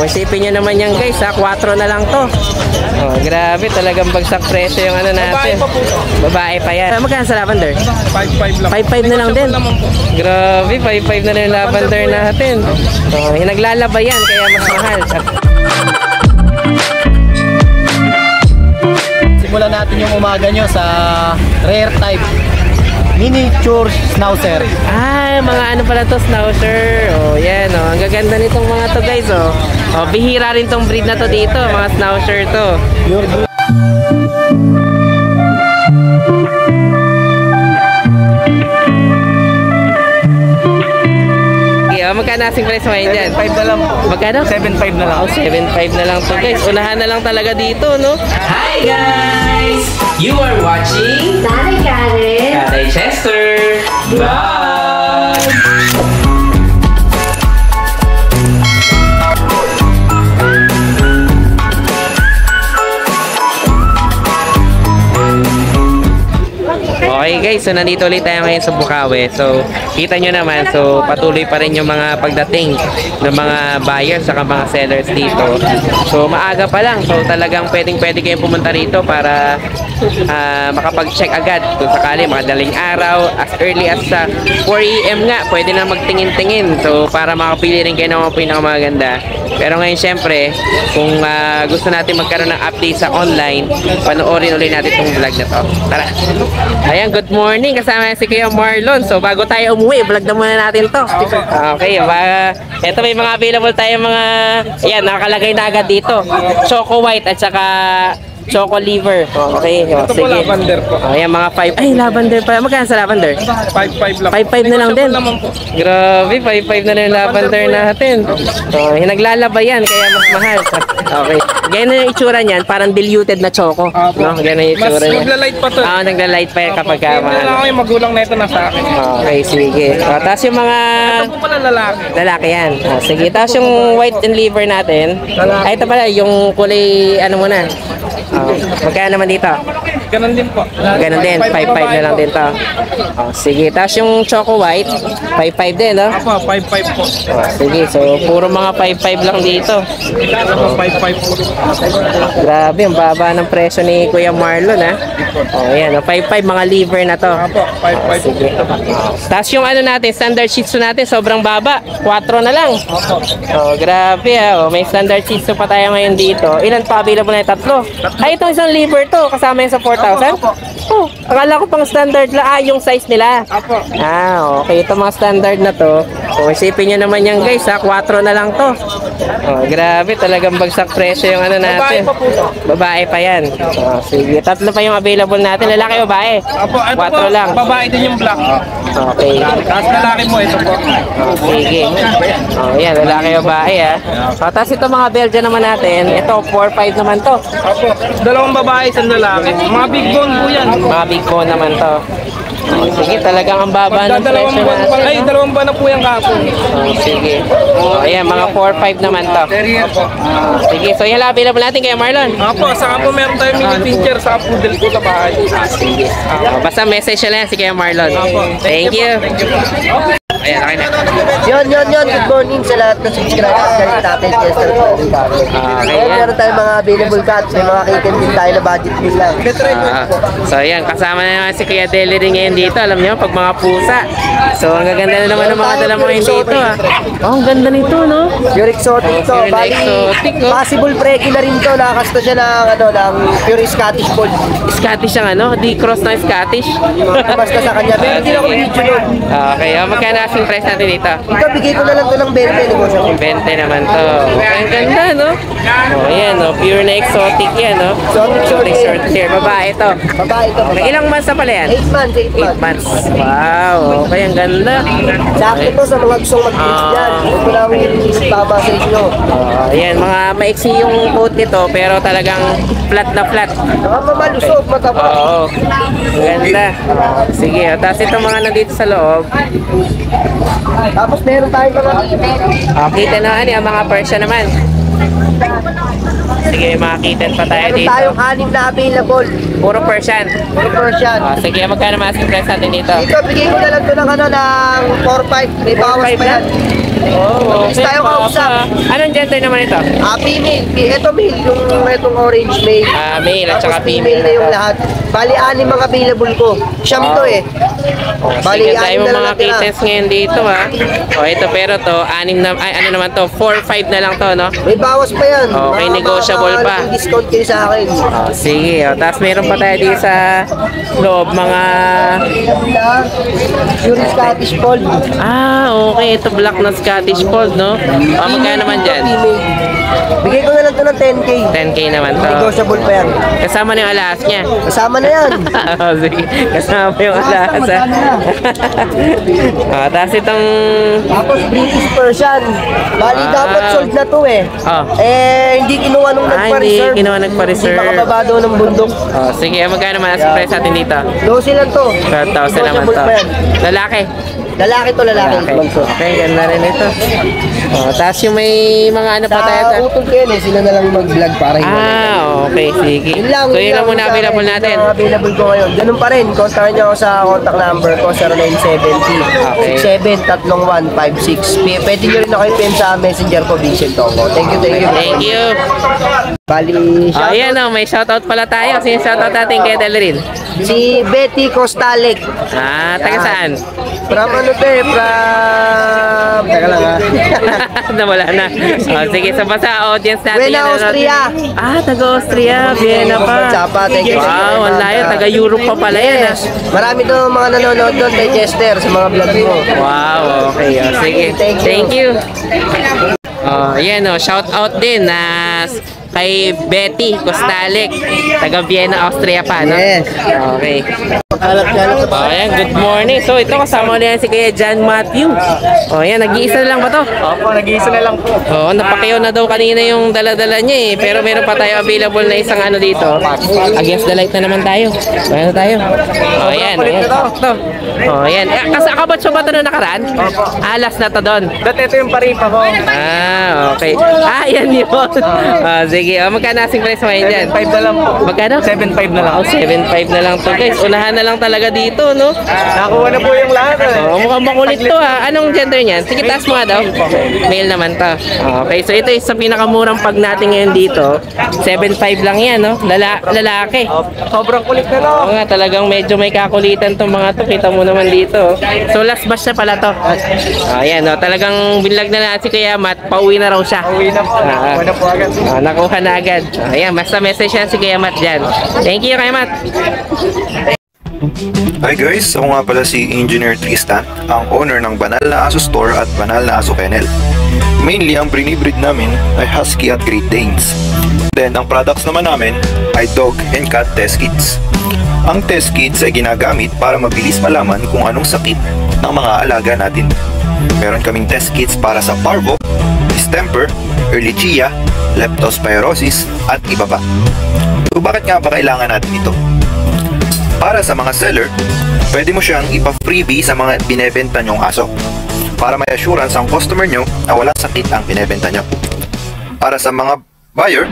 Isipin nyo naman yan guys ha, 4 na lang to. Oh, grabe, talagang bagsak presyo yung ano natin. Babae pa yan. Magkano sa lavender? 5.5 lang. 5.5 na lang din. Grabe, 5.5 na lang yung lavender natin. Oh, naglalaba yan, kaya mas mahal. Simulan natin yung umaga nyo sa rare type miniature schnauzer. Ah, mga ano pala to, schnauzer. Oh, yan oh. Ang gaganda nitong mga to guys oh. Oh, bihira rin tong breed na to dito, mga schnauzer to. Magkano asing price mo dyan? 7.5 na lang po. Magkano? 7.5 na lang. Oh, 7.5 na lang to guys. Unahan na lang talaga dito, no? Hi guys! You are watching Nanay Karen, Tatay Chester Vlog! Okay guys, so nandito ulit tayo ngayon sa Bukawi. So kita nyo naman, so patuloy pa rin yung mga pagdating ng mga buyers saka mga sellers dito. So maaga pa lang, so talagang pwede kayong pumunta rito para makapag-check agad kung sakali makadaling araw, as early as 4 AM nga, pwede na magtingin-tingin. So para makapili rin kayo ng mga pinakamaganda. Pero ngayon syempre, kung gusto natin magkaroon ng update sa online, panoorin ulit natin itong vlog na to. Tara! Ayan, good morning. Kasama si Kuya Marlon. So bago tayo umuwi, vlog na muna natin to. Okay, ito may mga available tayo mga, ayan, nakakalagay na agad dito. Choco White at saka Choco Liver. Okay, Ito po sige. lavender po. Ayan, mga 5. Ay, lavender pa. Magkano sa lavender? 5.5 lang. 5.5 na lang din. Grabe, 5.5 na lang yung lavender natin. Oh, naglalaba yan, kaya mas mahal. Okay. Ganyan na yung itsura niyan, parang diluted na choco. No? Ganyan na yung itsura niyan. Mas magla-light pa to. Nagla-light pa yan kapag Kaya na ako yung magulang na ito na sa akin. Okay, sige. Tapos yung mga Ito po pala lalaki. lalaki yan. Sige, tapos yung white and liver natin. Ay, ito pala, yung kulay, ano muna. Magkano naman dito? Ganon din po. Ganon din, 5.5 na lang din to. Sige, tapos yung choco white, 5.5 din, no? Apo, 5.5 po. Sige, so puro mga 5.5 lang dito. Apo, 5.5 po. Grabe, ang baba ng presyo ni Kuya Marlon, ha? Ayan, 5.5 mga liver na to. Apo, 5.5 po. Sige. Tapos yung ano natin, standard shih tzu natin, sobrang baba. 4 na lang. Grabe, ha? May standard shih tzu pa tayo ngayon dito. Ilan pa available na yung 3? Ay, itong isang liver to, kasama yung sa 4,000? Oh, akala ko pang standard la, yung size nila. Apo. Okay, ito mga standard na to. Isipin nyo naman yan guys, 4 na lang to. Grabe, talagang bagsak presyo yung ano natin. Babae pa po to. Babae pa yan. Sige, 3 pa yung available natin. Lalaki o babae? Apo, ito 4 po, lang. babae din yung black. Okay. Tapos lalaki po, ito po. Sige. Yan, lalaki o babae ha. Tapos ito mga Belgian naman natin. Ito, 4-5 naman to. Apo, dalawang babae, isang lalaki. Mga big bone po yan. Mga big bone naman to. Sige, talagang ang baba ng presyo natin. Ay, dalawang buwan na po yung kapon. Sige. Ayan, mga 4-5 naman to. Sige, so yan lang available natin kay Marlon. Apo, saka po meron tayong mini pincher sa poodle ko sa bahay. Sige. Basta message na lang si Kuya Marlon. Thank you. Ayan, okay na. Yun. Good morning sa lahat ng subscribers ng Tatay Chester Vlog. Ngayon meron tayong mga available cats. May mga kitten din tayo na budget din lang. So ayan, kasama na naman si Kuya Deli rin ngayon dito. Alam niyo, pag mga pusa. So ang gaganda na naman ng mga dala mo ngayon dito. Ang ganda nito, no? Pure exotic to. Pure Bali, exotic, no? possible preki na rin to. Nakasto siya ng pure Scottish Fold. Scottish ang ano? Di cross na Scottish. Basta sa kanya. Meron din ako video nun. Okay, magkano asking price natin dito? Ito, bigay ko na lang to ng 20. Negosyo ko. 20 naman to. Ang ganda, no? Ayan, no? Pure na exotic yan, no? Exotic short hair. Babae to. Babae to. Okay, ilang months na pala yan? 8 months, 8 months. Wow, okay, ang ganda. Sakto to sa mga gustong mag-kids dyan. Huwag ko lang tama sa inyo. Ayan, mga maiksi yung coat nito, pero talagang flat na flat. Mga mamalusog, mataba. Oo. Ang ganda. Sige, tapos itong mga nandito sa loob. Tapos meron tayong mga Kita na ano, ang mga Persian naman. Sige, may mga kitten pa tayo Meron dito. tayong 6 na available. Puro Persian. Puro Persian. Sige, magkano mas price natin dito? Dito, bigay ko na lang ito ng ano, ng 4-5. May bawas 4-5 pa yan. Oh, Mabilis tayo kausap. Anong gender naman ito? Female. Ito male, yung itong orange male. Male at saka Tapos female na yung na to. lahat. Bali, 6 ang available ko. Siyam to eh. Bali, Sige, tayo 6 na lang mga natira. kittens ngayon dito ha. Ito pero to, 6 na, ay ano naman to, 4-5 na lang to, no? May bawas pa yan. Okay, negotiable pa. May discount kayo sa akin. Sige, tapos meron pa tayo dito sa loob, mga... Yung Scottish Fold. Okay, ito black na Scottish Fold, no? Magkano naman dyan? Bigay ko na lang to ng 10K. 10K naman to. Negotiable pa yan. Kasama na yung alas niya. Kasama na yan. Sige, kasama yung alas. Tapos itong... Tapos British Persian. Bali, dapat sold na to eh. Hindi kinuha nung Hindi nagpa-reserve. kinuha nagpa-reserve. Hindi makababa daw ng bundok. Sige, magkano naman ang price natin dito? 12 lang to. 12,000 naman Negotiable to. pa yan. Lalaki. Lalaki to, lalaki. Okay, ganda rin ito. Tapos yung may mga ano pa tayo. Sa utol ko yun eh, sila na lang mag-vlog para yun. Okay, sige. Yun lang, So yun lang muna sa akin. available natin. Yun lang available ko ngayon. Ganun pa rin. Kontakin niyo ako sa contact number ko, 0970 673156. Pwede niyo rin ako i-pin sa messenger ko, Vincent Tongo. Thank you, thank you. Thank you. Bali, Ayan o, may shoutout pala tayo. Sino shoutout natin kay Delrin? si Betty Costalek. Taga saan? From ano to eh, from... Teka lang ha. Nawala na. Sige, sa basa audience natin. Vienna, yan, ano? Austria. Taga Austria. Vienna pa. Sapa, thank you. Wow, ang layo. Taga Europe pa pala yan. Yes. Marami doon mga nanonood doon kay Chester sa mga vlog mo. Wow, okay. Sige, thank you. Ayan shout out din na kay Betty Costalek, taga Vienna, Austria pa, no? Yes. Okay. Kalap-kalap sa Ayan, good morning. So, ito kasama ulit yan si Kuya John Matthew. Yan, nag-iisa na lang ba to? Opo, nag-iisa na lang po. Napakiyaw na daw kanina yung dala-dala niya eh. Pero meron pa tayo available na isang ano dito. Against the light na naman tayo. Ayan na tayo. Ayan. Sakto. Ayan. Kasakabat siya ba ito na nakaraan? Alas na to doon. Dati ito yung paripa ko. Okay. Yan yun. Sige. Magkano asing price mo yun dyan? 7.5 na lang po. Magkano? 7.5 na lang. 7.5 na lang to guys. Unahan na lang talaga dito, no? Nakuha na po yung lahat eh. Mukhang makulit to ha. Anong gender niyan? Sige, taas mo nga daw. Male naman to. Okay, so ito is sa pinakamurang pag natin ngayon dito. 7.5 lang yan, no? Lalaki. Sobrang kulit na lang. Oo nga, talagang medyo may kakulitan tong mga to. Kita mo naman dito. So last batch na pala to. Ayan, no? Talagang binlag na natin si Kuya Matt. Pauwi na raw siya. Uwi na po. Nakuha na po agad. Nakuha na agad. Ayan, basta message yan si Kuya Matt dyan. Thank you, Kuya Matt. Hi guys, ako nga pala si Engineer Tristan, ang owner ng Banal na Aso Store at Banal na Aso Kennel. Mainly, ang brinibreed namin ay Husky at Great Danes. Then, ang products naman namin ay Dog and Cat Test Kits. Ang test kits ay ginagamit para mabilis malaman kung anong sakit ng mga alaga natin. Meron kaming test kits para sa Parvo, Distemper, Ehrlichia, Leptospirosis at iba pa. So, bakit nga ba kailangan natin ito? Para sa mga seller, pwede mo siyang ipa-freebie sa mga binebenta nyong aso para may assurance ang customer nyo na walang sakit ang binebenta nyo. Para sa mga buyer,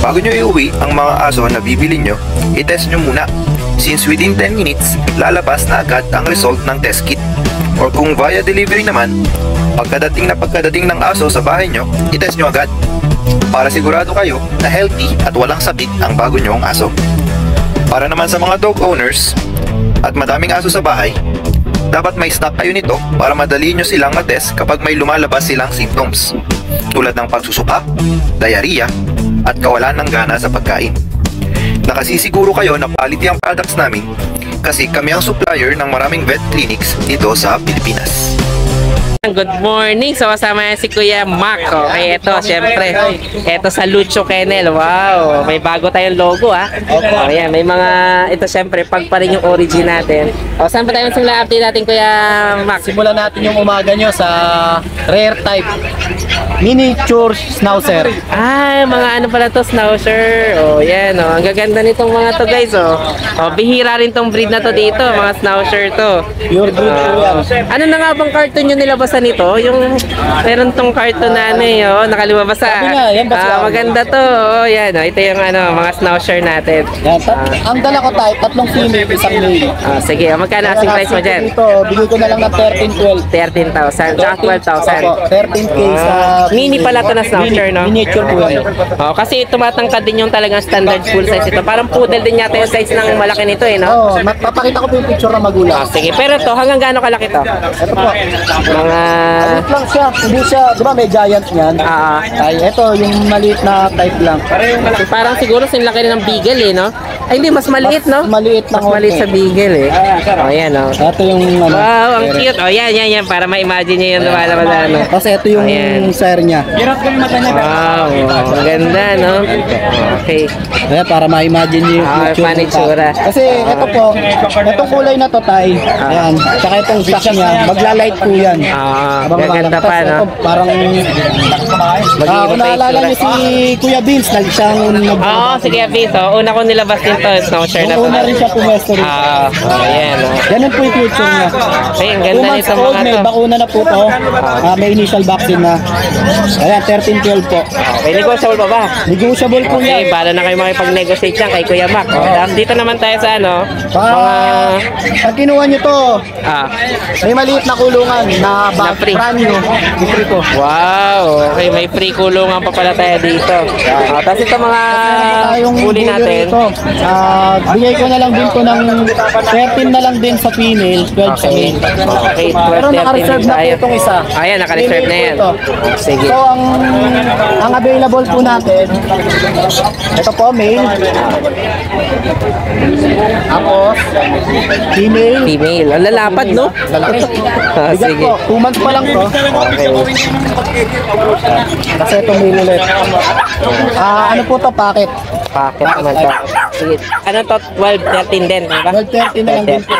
bago nyo iuwi ang mga aso na bibili nyo, i-test nyo muna since within 10 minutes, lalabas na agad ang result ng test kit. Or kung via delivery naman, pagkadating ng aso sa bahay nyo, i-test nyo agad para sigurado kayo na healthy at walang sakit ang bago nyong aso. Para naman sa mga dog owners at madaming aso sa bahay, dapat may stock kayo nito para madali nyo silang matest kapag may lumalabas silang symptoms tulad ng pagsusuka, diarrhea at kawalan ng gana sa pagkain. Nakasisiguro kayo na quality ang products namin kasi kami ang supplier ng maraming vet clinics dito sa Pilipinas. Good morning. So kasama yan si Kuya Mac. Okay, ito syempre. Ito sa Lucho Kennel. Wow, may bago tayong logo ayan, may mga ito syempre pag pa rin yung origin natin. Saan pa tayo simula update natin Kuya Mac? Simulan natin yung umaga nyo sa rare type miniature schnauzer. Mga ano pala to, schnauzer. Yan ang gaganda nitong mga to guys. Bihira rin tong breed na to dito, mga schnauzer to. Pure breed po yan. Ano na nga bang cartoon nyo nilabas kalibasa nito, yung meron tong cartoon na ano eh, oh, nakalibasa. Sabi nga, yan ba siya? Maganda to. Oh, yan, oh. Ito yung ano, mga schnauzer natin. Yan, ang dala ko tayo, 3 female, isang male. Sige, magkano asking price mo dyan? Dito, bigay ko na lang ng 13-12. 13,000, tsaka 12,000. Opo, 13K sa... Mini pala to na schnauzer, no? Miniature po yan. Oh, kasi tumatangkad din yung talagang standard full size ito. Parang poodle din yata yung size ng malaki nito eh, no? Oo, papakita ko po yung picture ng magulang. Sige, pero to, hanggang gaano kalaki to? Ito po. Mga... Maliit lang siya, hindi siya, di ba may giant niyan? Ay, ito yung maliit na type lang. Parang siguro sinlaki rin ng beagle eh, no? Ay, hindi, mas maliit, no? Maliit lang. Mas maliit sa beagle eh. Oh, yan, oh. Ito yung ano. Wow, ang cute. Oh, yan. Para ma-imagine nyo yung lumalabas na, ano. Kasi ito yung Ayan. sire niya. Wow, ang ganda, no? Okay. Kaya para ma-imagine niyo yung Paano itsura? Kasi ito po, itong kulay na to tay. Ayan. Tsaka itong stock niya, magla-light po yan. Gaganda pa, no? Ito, parang kung naalala niyo si Kuya Vince, siyang Oo, sige, Abis. Oh, una ko nilabas din to, snowshirt na to. una rin siya pumesto rin. Ayan, oh. Ganun po yung future niya. Ay, ang 2 ganda months nito old, mga may to. bakuna na po to. May initial vaccine na. Ayan, 13-12 po. Okay, negotiable pa ba? Negotiable po Okay, yan. bala na kayo makipag-negotiate dyan kay Kuya Mac. Tapos dito naman tayo sa ano, Pag kinuha nyo to, ah, may maliit na kulungan na Na free. brand new. Free ko. wow, okay, may free kulungan pa pala tayo dito. Tapos ito mga huli natin. Bigay ko na lang din to ng 13 na lang din sa female, 12 sa Okay. male. Okay, Pero 12, 13 naka-reserve na po tayo. itong isa. Ayan, naka-reserve na yan. Ito. Sige. So, ang available po natin, ito po, male. Tapos, female. Female. Ang lalapad, no? Lalaki. Bigat Sige. po, 2 months pa lang to. Okay. Kasi ito male ulit. Ano po to, packet? Packet naman to. Sige. Ano to? 12, 13 din, di ba? 12, 13 na lang din po.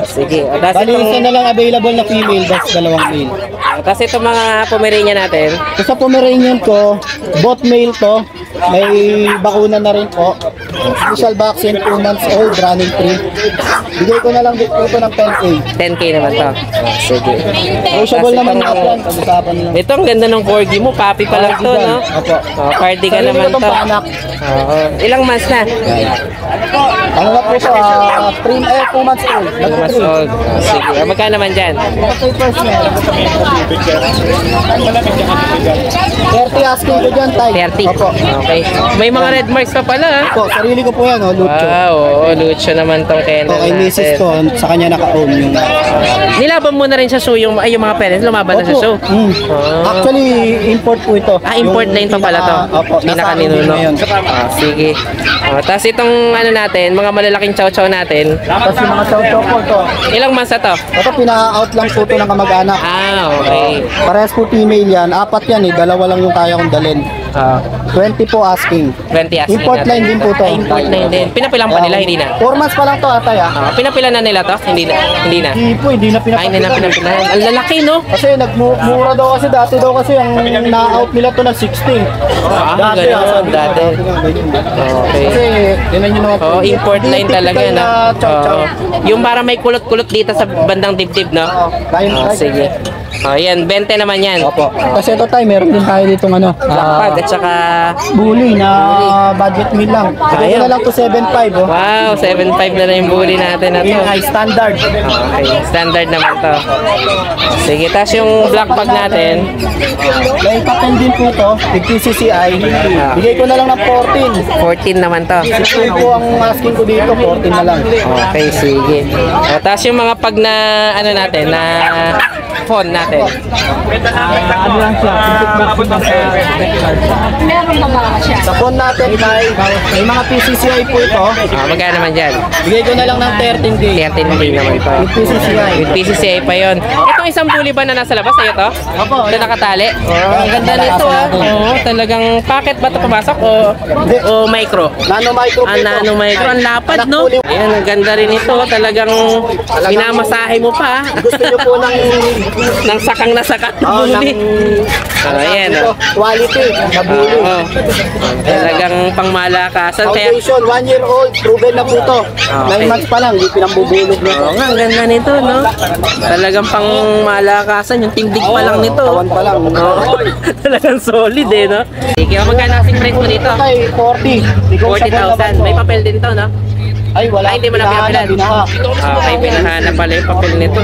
Sige. Tapos Bali, isa itong, na lang available na female, that's dalawang male. tapos itong mga Pomeranian natin. So, sa Pomeranian ko, both male to, may bakuna na rin po. Initial vaccine, 2 months old, running 3. Bigay ko na lang dito ng 10K. 10K naman to. Sige. Negotiable Tapos naman itong- na yan, pag-usapan lang. Ito, ang ganda ng corgi mo. Papi pa lang to, no? Opo. Oh, cardigan Sarili naman ko tong to. paanak. Oo. Ilang months na? Ano na po ito, 2 months old. Ilang months old. Sige. Magkano naman dyan? Papers niya. 30 asking ko dyan, Tay. 30. Opo. Okay. May mga red marks pa pala, ha? Opo, sarili ko po yan, Lucho. Wow, oo, Lucho naman tong kennel Ito, kay misis natin. ko, sa kanya naka-own yung... Nilaban mo na rin sa show yung mga parents, lumaban na sa show. Ah. Actually, import po ito. Import line pa pala to. Opo, nasa akin din Pinaka-ninuno. ngayon. Sige. Tapos itong ano natin, mga malalaking chow-chow natin. Tapos yung mga chow-chow po ito. Ilang months na to? Ito, pina-out lang po ito ng kamag-anak. Okay. Parehas po female yan. 4 yan eh. 2 lang yung kaya kong dalhin. 20 po asking. 20 asking Import natin. line din po to. Import line din. Pinapilang pa nila, hindi na. 4 months pa lang to atay Pinapilan na nila to? Hindi na. Hindi na. Hindi na Ay, hindi na pinapapilan. pinapilan. Ang lalaki, no? Kasi nagmura daw kasi dati daw kasi ang na-out nila to ng 16. Ganun, dati. Okay. Kasi tinan nyo naman Oh, import Hindi line talaga, typical no? chow-chow. Yung para may kulot-kulot dito sa bandang dibdib, no? Sige. Yan, 20 naman yan. Opo. Kasi ito tayo, meron din tayo ditong ano, Blackpad at saka... bully na budget meal lang. Bigay ko na lang to 7.5 oh. Wow, 7.5 na yung bully natin na to. Yun ay standard. Okay, standard naman to. Sige, tas yung black bag natin. May papel din po to, PCCI. Bigay ko na lang ng 14. 14 naman to. 16 po ang asking ko dito, 14 na lang. Okay, sige. Tas yung mga pag na, ano natin, na phone natin. Ano lang siya, sa phone natin may mga PCCI po ito. Magkano naman dyan? Bigay ko na lang ng 13K. 13K naman to. With PCCI. With PCCI pa yun. Itong isang bully ba na nasa labas sa'yo to? Opo. Ito nakatali? Ang ganda nito Oo, talagang packet ba ito pumasok o micro? Nano micro po ito. Nano micro. Ang lapad, Anak no? po ni- Ayan, ang ganda rin ito. Talagang minamasahe mo pa. Gusto nyo po ng ng sakang na sakang Oh, bully. Ayan, oh. Quality, nabuli. Oo. Talagang pangmalakasan. Kaya, Foundation, 1 year old, proven na po to. 9 months pa lang, hindi pinambubulog nito. oo nga, ang ganda nito, no? Talagang pangmalakasan, yung tindig pa lang nito. Tawan pa lang. Oo. Talagang solid eh, no? Sige, magkano kasing price mo dito? Ay, 40. 40,000. May papel din to, no? Ay, wala. Ay, hindi mo na pinapilan. Binaha. Okay, pinahanap pala yung papel nito.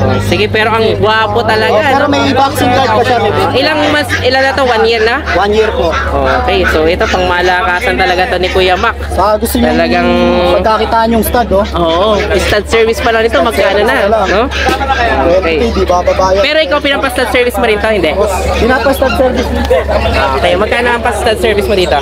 Oh, sige, pero ang gwapo talaga, Pero no? may vaccine card pa siya, bebe. Ilan na to? 1 year na? 1 year po. Okay, so ito pang malakasan talaga to ni Kuya Mac. Sa gusto nyo Talagang- pagkakitaan yung stud, oh. Oo, stud service pa lang nito, magkano na, no? Okay. 20, di ba babayan? Pero ikaw pinapa-stud service mo rin to, hindi? Pinapa-stud service dito. Okay, magkano ang pa-stud service mo dito?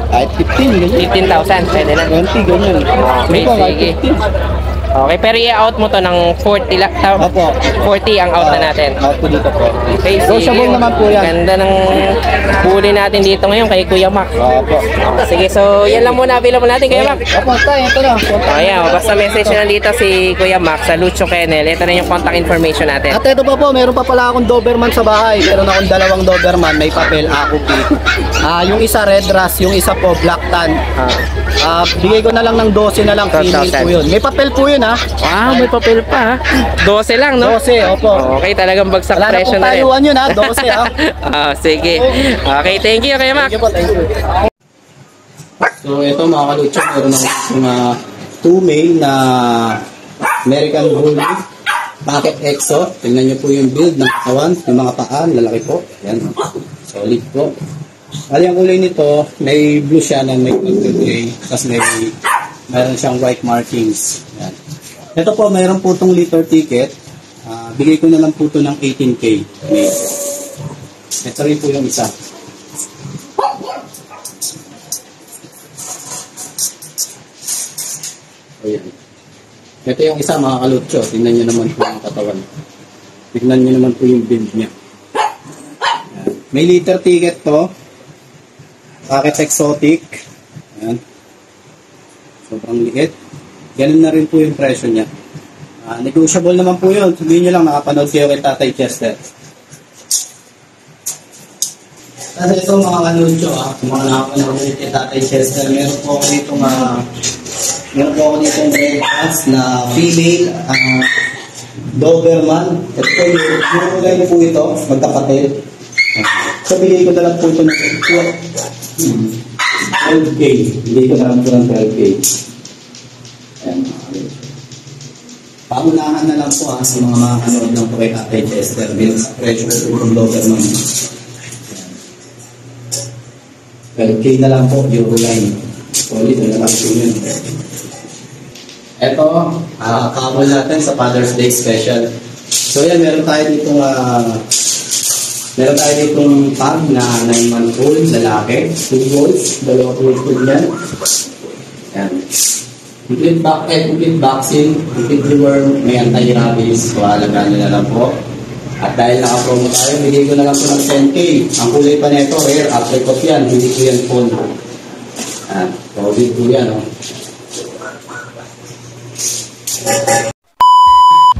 Kahit 15, ganyan. 15,000, pwede na. 20, ganyan. Okay, Ito, kahit sige. 15. Okay, pero i-out mo to ng 40 lang. Opo. 40 ang out na natin. Out po dito po. Okay, Negotiable naman po yan. Ganda ng huli natin dito ngayon kay Kuya Mac. Opo. Sige, so yan lang muna available natin, Kuya Mac. Opo, tayo, ito lang. Ayan, basta message na dito si Kuya Mac sa Lucho Kennel. Ito na yung contact information natin. At ito pa po, meron pa pala akong Doberman sa bahay. Meron akong 2 Doberman, may papel, ako yung isa red ras, yung isa po black tan. Bigay ko na lang ng 12 na lang, female po yun. May papel po yun, ha? Wow, may papel pa. 12 lang, no? 12, opo. Okay, talagang bagsak Wala na presyo pong na rin. tayuan yun, ha? 12, ha? Sige. Okay, thank you, Kuya Mac. Thank you po, thank you. So ito mga kalutso, meron akong 2 male na American Bully Pocket Exo. Tingnan nyo po yung build ng katawan, yung mga paan, lalaki po. Yan, solid po. Al yung kulay nito, may blue siya na may gray, tapos mayroon siyang white markings. Yan. Ito po, mayroon po itong liter ticket. Bigay ko na lang po ito ng 18K. Ito rin po yung isa. Ayan. Ito yung isa mga kalutso. Tingnan nyo naman po yung katawan. Tingnan nyo naman po yung build niya. Ayan. May liter ticket to. Pocket exotic. Ayan. Sobrang liit. Ganun na rin po yung presyo niya. Negotiable naman po yun. Sabihin nyo lang, nakapanood kayo kay Tatay Chester. Kasi ito mga kanuncho, mga nakapanood kayo kay Tatay Chester, meron po ako dito breakfast na female Doberman. Ito po yung kulay po ito, magkapatid. So, bigay ko na lang po ito ng 12K. Bigay ko na lang po ng 12K. Ayan, paunahan na lang po sa mga makakanood ng po kay Tatay Chester bilang sa presyo ko po ng Doberman. 12K na lang po, Euro line. Solid na lang po yun. Ito, kakabol natin sa Father's Day special. So yan, meron tayo ditong pag na 9-month-old, lalaki, 2 volts, 2 volts po yan. Yan. Complete vaccine, complete deworm, may anti-rabies, so alagaan nyo na lang po. At dahil naka-promo tayo, bigay ko na lang po ng 10K. Ang kulay pa nito, rare, apricot yan, hindi ko yan phone. COVID po yan, oh.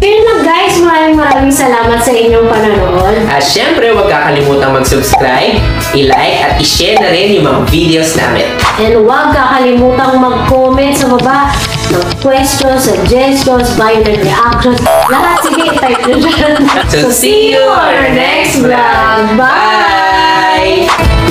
Yun lang guys, maraming salamat sa inyong panonood. At syempre, huwag kakalimutang mag-subscribe, i-like at i-share na rin yung mga videos namin. And huwag kakalimutang mag-comment sa baba ng questions, suggestions, bio and reactions. Lahat, sige, type nyo dyan. So see you on our next vlog. Bye! Bye!